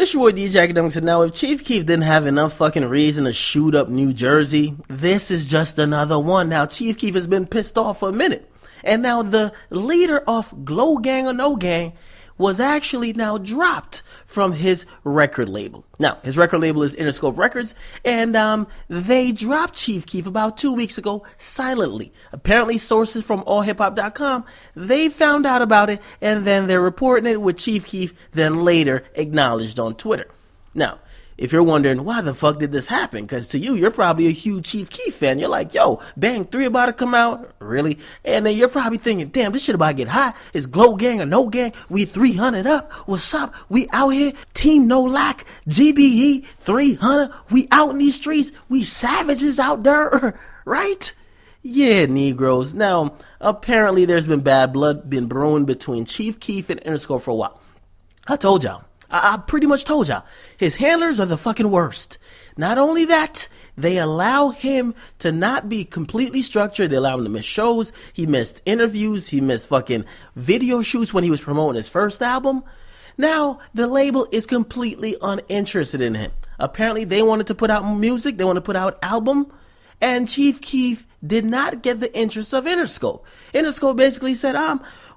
It's your boy DJ Akademiks, and now if Chief Keef didn't have enough fucking reason to shoot up New Jersey, this is just another one. Now, Chief Keef has been pissed off for a minute. And now the leader of Glow Gang or No Gang was actually now dropped from his record label. Now, his record label is Interscope Records, and they dropped Chief Keef about 2 weeks ago silently. Apparently, sources from allhiphop.com, they found out about it, and then they're reporting it, with Chief Keef then later acknowledged on Twitter. Now, if you're wondering, why the fuck did this happen? Because to you, you're probably a huge Chief Keef fan. You're like, yo, Bang 3 about to come out? Really? And then you're probably thinking, damn, this shit about to get hot. It's Glow Gang or No Gang. We 300 up. What's up? We out here. Team No Lack. GBE 300. We out in these streets. We savages out there. Right? Yeah, Negroes. Now, apparently there's been bad blood been brewing between Chief Keef and Interscope for a while. I told y'all. I pretty much told y'all, his handlers are the fucking worst. Not only that, they allow him to not be completely structured. They allow him to miss shows. He missed interviews. He missed fucking video shoots when he was promoting his first album. Now, the label is completely uninterested in him. Apparently, they wanted to put out music. They wanted to put out album. And Chief Keef did not get the interest of Interscope. Interscope basically said,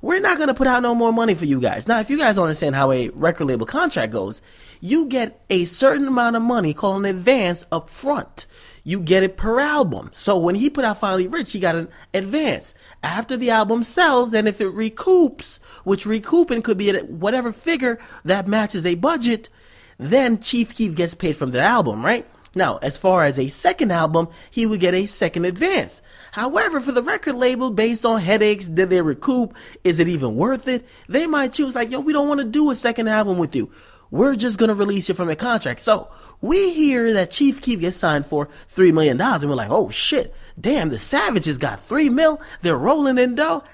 we're not going to put out no more money for you guys. Now, if you guys don't understand how a record label contract goes, you get a certain amount of money called an advance up front. You get it per album. So when he put out Finally Rich, he got an advance. After the album sells, and if it recoups, which recouping could be at whatever figure that matches a budget, then Chief Keef gets paid from the album, right? Now, as far as a second album, he would get a second advance. However, for the record label, based on headaches, did they recoup? Is it even worth it? They might choose like, yo, we don't want to do a second album with you. We're just going to release you from the contract. So we hear that Chief Keef gets signed for $3 million. And we're like, oh shit, damn, the Savages got $3 million. They're rolling in dough.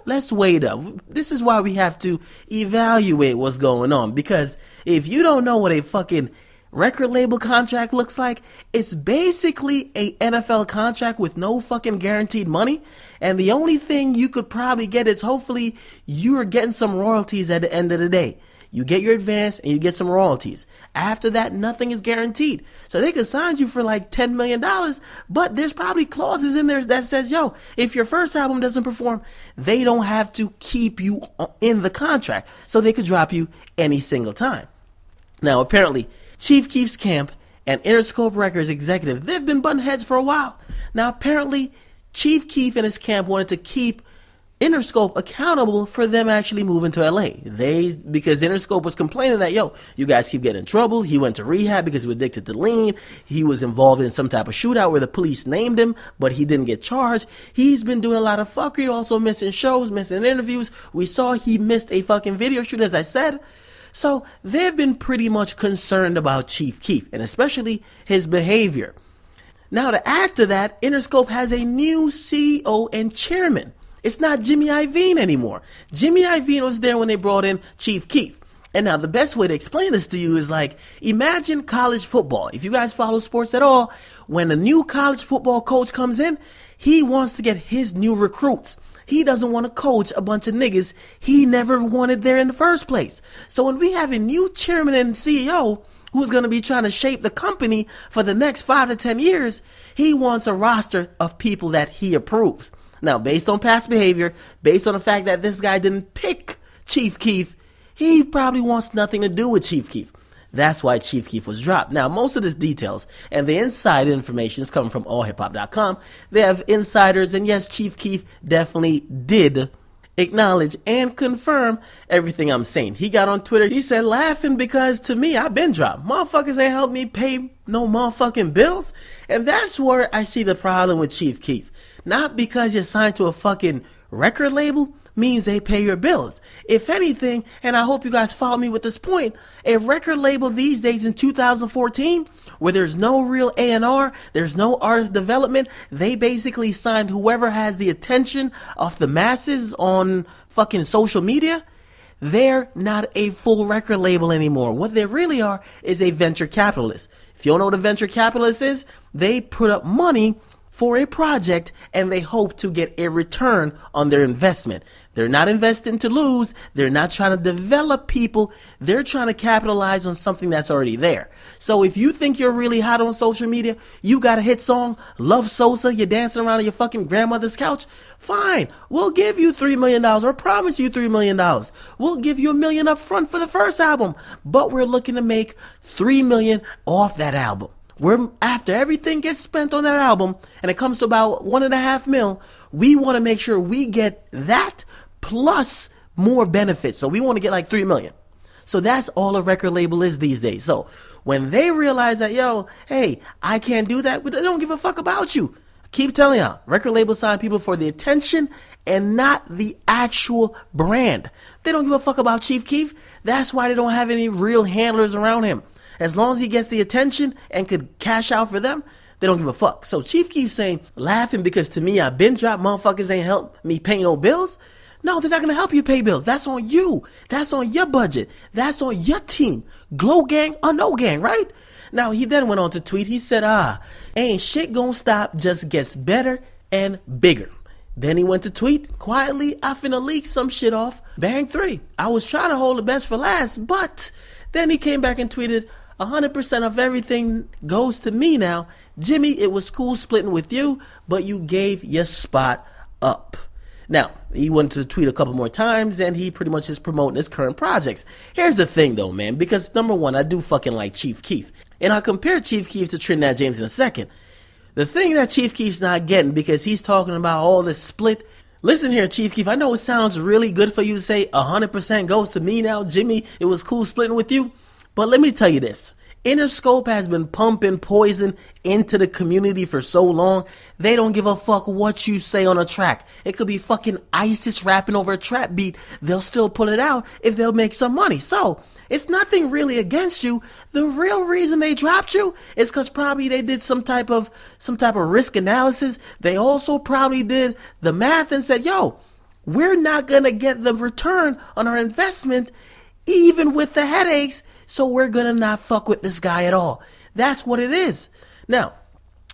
Let's wait up. This is why we have to evaluate what's going on. Because if you don't know what a fucking record label contract looks like, it's basically a NFL contract with no fucking guaranteed money, and the only thing you could probably get is hopefully you're getting some royalties at the end of the day. You get your advance and you get some royalties. After that, nothing is guaranteed. So they could sign you for like $10 million, but there's probably clauses in there that says, yo, if your first album doesn't perform, they don't have to keep you in the contract. So they could drop you any single time. Now, apparently, Chief Keef's camp and Interscope Records executive, they've been butting heads for a while. Now, apparently, Chief Keef and his camp wanted to keep Interscope accountable for them actually moving to LA. Because Interscope was complaining that, yo, you guys keep getting in trouble. He went to rehab because he was addicted to lean. He was involved in some type of shootout where the police named him, but he didn't get charged. He's been doing a lot of fuckery, also missing shows, missing interviews. We saw he missed a fucking video shoot, as I said. So they've been pretty much concerned about Chief Keef, and especially his behavior. Now, to add to that, Interscope has a new CEO and chairman. It's not Jimmy Iovine anymore. Jimmy Iovine was there when they brought in Chief Keef. And now the best way to explain this to you is like, imagine college football. If you guys follow sports at all, when a new college football coach comes in, he wants to get his new recruits. He doesn't want to coach a bunch of niggas he never wanted there in the first place. So when we have a new chairman and CEO who's going to be trying to shape the company for the next 5 to 10 years, he wants a roster of people that he approves. Now, based on past behavior, based on the fact that this guy didn't pick Chief Keef, he probably wants nothing to do with Chief Keef. That's why Chief Keef was dropped. Now, most of this details and the inside information is coming from allhiphop.com. They have insiders, and yes, Chief Keef definitely did acknowledge and confirm everything I'm saying. He got on Twitter, he said, laughing because to me, I've been dropped. Motherfuckers ain't helped me pay no motherfucking bills. And that's where I see the problem with Chief Keef. Not because you're signed to a fucking record label means they pay your bills. If anything, and I hope you guys follow me with this point, a record label these days in 2014, where there's no real A&R, there's no artist development, they basically sign whoever has the attention of the masses on fucking social media. They're not a full record label anymore. What they really are is a venture capitalist. If you don't know what a venture capitalist is, they put up money for a project and they hope to get a return on their investment. They're not investing to lose. They're not trying to develop people. They're trying to capitalize on something that's already there. So if you think you're really hot on social media, you got a hit song, Love Sosa, you're dancing around on your fucking grandmother's couch, fine. We'll give you $3 million or promise you $3 million. We'll give you $1 million up front for the first album. But we're looking to make $3 million off that album. After everything gets spent on that album and it comes to about $1.5 million, we want to make sure we get that plus more benefits. So we want to get like $3 million. So that's all a record label is these days. So when they realize that, yo, hey, I can't do that, but they don't give a fuck about you. Keep telling y'all, record labels sign people for the attention and not the actual brand. They don't give a fuck about Chief Keef. That's why they don't have any real handlers around him. As long as he gets the attention and could cash out for them, they don't give a fuck. So Chief Keef saying, laughing because to me, I've been dropped, motherfuckers ain't help me pay no bills. No, they're not going to help you pay bills. That's on you. That's on your budget. That's on your team. Glow gang or no gang, right? Now, he then went on to tweet. He said, ain't shit gonna stop, just gets better and bigger. Then he went to tweet, quietly, I finna leak some shit off. Bang 3. I was trying to hold the best for last, but then he came back and tweeted, 100% of everything goes to me now. Jimmy, it was cool splitting with you, but you gave your spot up. Now, he went to tweet a couple more times, and he pretty much is promoting his current projects. Here's the thing, though, man, because number one, I do fucking like Chief Keef. And I'll compare Chief Keef to Trinidad James in a second. The thing that Chief Keef's not getting, because he's talking about all this split. Listen here, Chief Keef, I know it sounds really good for you to say 100% goes to me now. Jimmy, it was cool splitting with you. But let me tell you this. Interscope has been pumping poison into the community for so long, they don't give a fuck what you say on a track. It could be fucking ISIS rapping over a trap beat. They'll still pull it out if they'll make some money. So, it's nothing really against you. The real reason they dropped you is because probably they did some type of risk analysis. They also probably did the math and said, yo, we're not going to get the return on our investment even with the headaches. So we're going to not fuck with this guy at all. That's what it is. Now,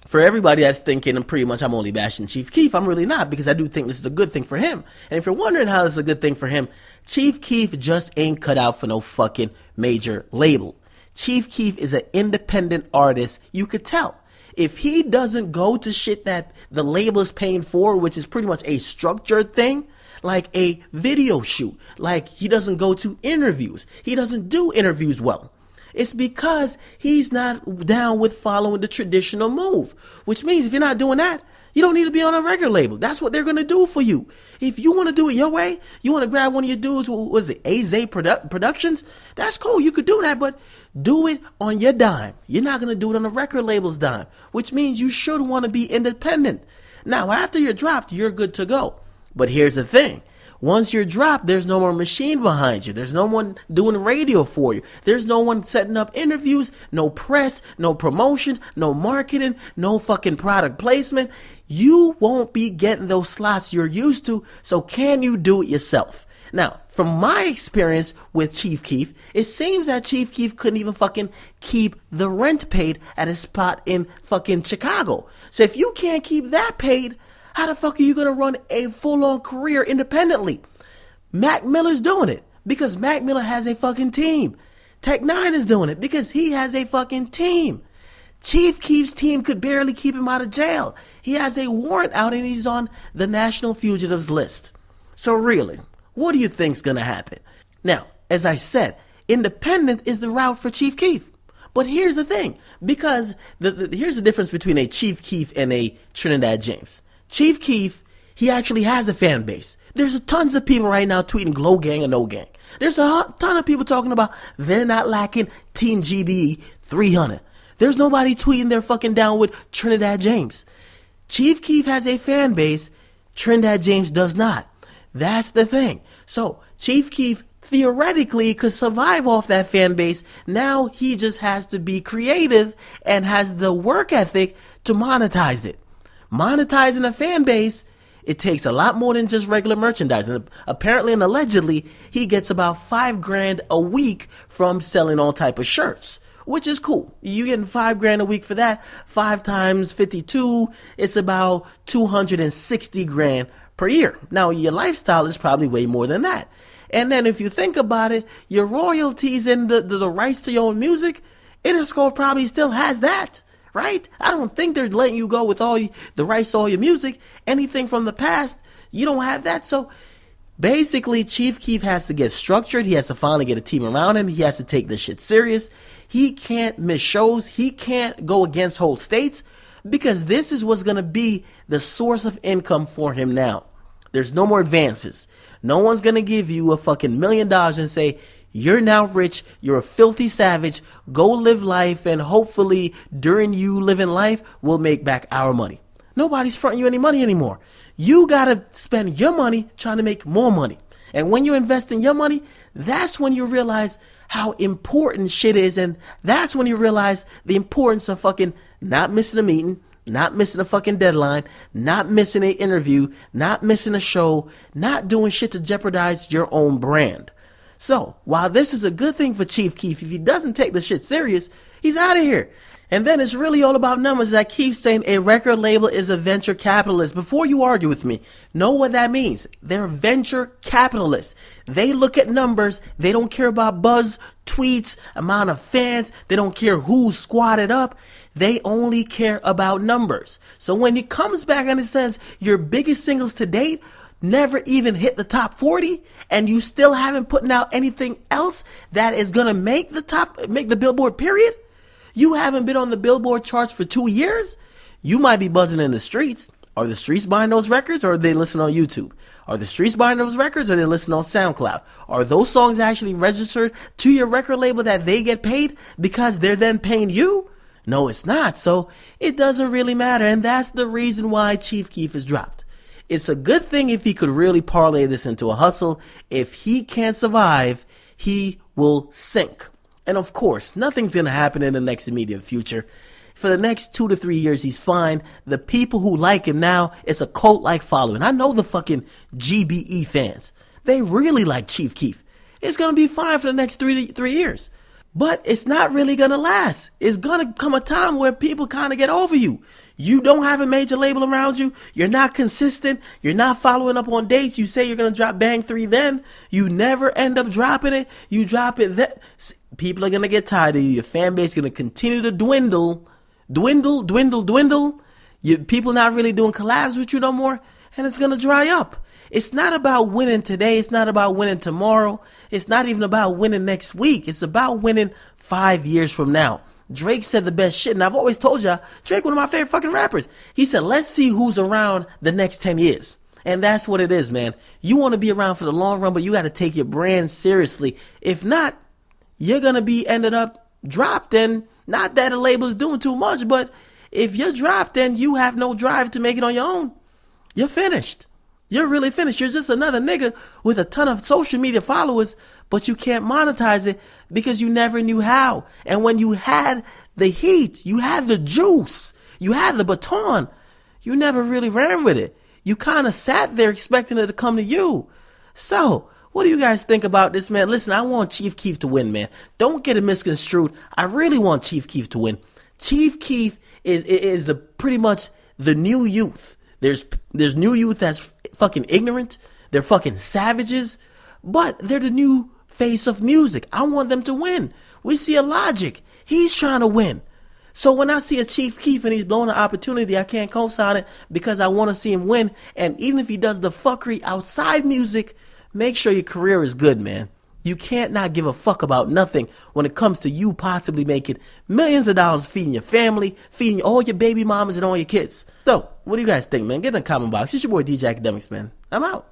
for everybody that's thinking pretty much I'm only bashing Chief Keef, I'm really not, because I do think this is a good thing for him. And if you're wondering how this is a good thing for him, Chief Keef just ain't cut out for no fucking major label. Chief Keef is an independent artist. You could tell. If he doesn't go to shit that the label is paying for, which is pretty much a structured thing, like a video shoot, like he doesn't go to interviews, he doesn't do interviews well, it's because he's not down with following the traditional move. Which means if you're not doing that, you don't need to be on a record label. That's what they're going to do for you. If you want to do it your way, you want to grab one of your dudes, what was it, AZ Productions, that's cool, you could do that, but do it on your dime. You're not going to do it on the record label's dime, which means you should want to be independent. Now, after you're dropped, you're good to go. But here's the thing. Once you're dropped, there's no more machine behind you. There's no one doing radio for you. There's no one setting up interviews, no press, no promotion, no marketing, no fucking product placement. You won't be getting those slots you're used to, so can you do it yourself? Now, from my experience with Chief Keef, it seems that Chief Keef couldn't even fucking keep the rent paid at his spot in fucking Chicago. So if you can't keep that paid, how the fuck are you going to run a full-on career independently? Mac Miller's doing it because Mac Miller has a fucking team. Tech Nine is doing it because he has a fucking team. Chief Keef's team could barely keep him out of jail. He has a warrant out and he's on the National Fugitives list. So really, what do you think's going to happen? Now, as I said, independent is the route for Chief Keef. But here's the thing, because here's the difference between a Chief Keef and a Trinidad James. Chief Keef, he actually has a fan base. There's tons of people right now tweeting Glow Gang or No Gang. There's a ton of people talking about they're not lacking Team GBE 300. There's nobody tweeting they're fucking down with Trinidad James. Chief Keef has a fan base. Trinidad James does not. That's the thing. So Chief Keef theoretically could survive off that fan base. Now he just has to be creative and has the work ethic to monetize it. Monetizing a fan base, it takes a lot more than just regular merchandise. And apparently and allegedly, he gets about $5,000 a week from selling all type of shirts, which is cool. You getting $5,000 a week for that. 5 times 52, it's about $260,000 per year. Now, your lifestyle is probably way more than that. And then if you think about it, your royalties and the rights to your own music, Interscope probably still has that, right? I don't think they're letting you go with all the rights to all your music. Anything from the past, you don't have that. So basically, Chief Keef has to get structured. He has to finally get a team around him. He has to take this shit serious. He can't miss shows. He can't go against whole states, because this is what's going to be the source of income for him now. There's no more advances. No one's going to give you a fucking $1 million and say, you're now rich, you're a filthy savage, go live life, and hopefully during you living life, we'll make back our money. Nobody's fronting you any money anymore. You got to spend your money trying to make more money. And when you invest in your money, that's when you realize how important shit is. And that's when you realize the importance of fucking not missing a meeting, not missing a fucking deadline, not missing an interview, not missing a show, not doing shit to jeopardize your own brand. So, while this is a good thing for Chief Keef, if he doesn't take the shit serious, he's out of here. And then it's really all about numbers. That keeps saying a record label is a venture capitalist. Before you argue with me, know what that means. They're venture capitalists. They look at numbers. They don't care about buzz, tweets, amount of fans. They don't care who's squatted up. They only care about numbers. So when it comes back and it says your biggest singles to date never even hit the top 40, and you still haven't put out anything else that is going to make the Billboard period, you haven't been on the Billboard charts for 2 years, you might be buzzing in the streets. Are the streets buying those records, or are they listening on YouTube? Are the streets buying those records, or are they listening on SoundCloud? Are those songs actually registered to your record label that they get paid because they're then paying you? No, it's not. So it doesn't really matter. And that's the reason why Chief Keef is dropped. It's a good thing if he could really parlay this into a hustle. If he can't survive, he will sink. And of course, nothing's going to happen in the next immediate future. For the next 2 to 3 years, he's fine. The people who like him now, it's a cult-like following. I know the fucking GBE fans. They really like Chief Keef. It's going to be fine for the next 3 years. But it's not really going to last. It's going to come a time where people kind of get over you. You don't have a major label around you. You're not consistent. You're not following up on dates. You say you're going to drop Bang 3 then. You never end up dropping it. You drop it then. People are going to get tired of you. Your fan base is going to continue to dwindle. People not really doing collabs with you no more. And it's going to dry up. It's not about winning today. It's not about winning tomorrow. It's not even about winning next week. It's about winning 5 years from now. Drake said the best shit, and I've always told y'all, Drake, one of my favorite fucking rappers. He said, let's see who's around the next 10 years. And that's what it is, man. You want to be around for the long run, but you got to take your brand seriously. If not, you're going to be ended up dropped. And not that a label is doing too much, but if you're dropped and you have no drive to make it on your own, you're finished. You're really finished. You're just another nigga with a ton of social media followers, but you can't monetize it because you never knew how. And when you had the heat, you had the juice, you had the baton, you never really ran with it. You kind of sat there expecting it to come to you. So, what do you guys think about this, man? Listen, I want Chief Keef to win, man. Don't get it misconstrued. I really want Chief Keef to win. Chief Keef is the pretty much the new youth. There's new youth that's fucking ignorant. They're fucking savages, but they're the new face of music. I want them to win. We see a Logic. He's trying to win. So when I see a Chief Keef and he's blowing an opportunity, I can't co-sign it because I want to see him win. And even if he does the fuckery outside music, make sure your career is good, man. You can't not give a fuck about nothing when it comes to you possibly making millions of dollars feeding your family, feeding all your baby mamas and all your kids. So, what do you guys think, man? Get in the comment box. It's your boy DJ Akademiks, man. I'm out.